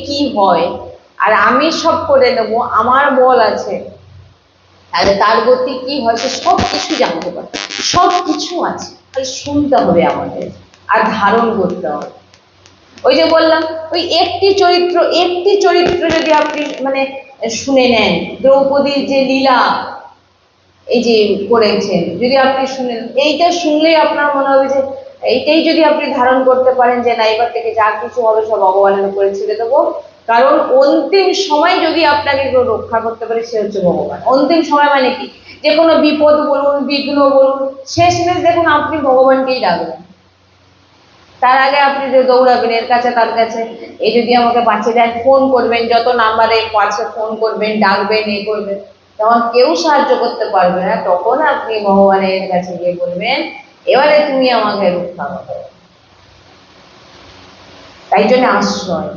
কি হয়, আর আমি সব করে নেবো, আমার বল আছে, তাহলে তার গতি কি হয় সে সব কিছু জানতে পারে, সব কিছু আছে, খালি শুনতে হবে আমাদের আর ধারণ করতে হবে। ওই যে বললাম, ওই একটি চরিত্র যদি আপনি মানে শুনে নেন, দ্রৌপদীর যে লীলা এই যে করেছেন, যদি আপনি শুনেন, এইটা শুনলেই আপনার মনে হবে যে এইটাই যদি আপনি ধারণ করতে পারেন যে না, এবার থেকে যা কিছু হবে সব ভগবানের উপরে ছেড়ে দেবো, কারণ অন্তিম সময় যদি আপনাকে কেউ রক্ষা করতে পারে সে হচ্ছে ভগবান। অন্তিম সময় মানে কি, যে কোনো বিপদ বলুন, বিঘ্ন বলুন, শেষমেশ দেখুন আপনি ভগবানকেই ডাকবেন, তার আগে আপনি যে দৌড়াবেন এর কাছে তার কাছে, এই যদি আমাকে বাঁচিয়ে দেন, ফোন করবেন, যত নাম্বারে পাশে ফোন করবেন, ডাকবেন, এ করবেন, তখন কেউ সাহায্য করতে পারবে না, তখন আপনি ভগবানের কাছে গিয়ে বলবেন এবারে তুমি আমাকে রক্ষা করো। তাই জন্য আশ্রয়,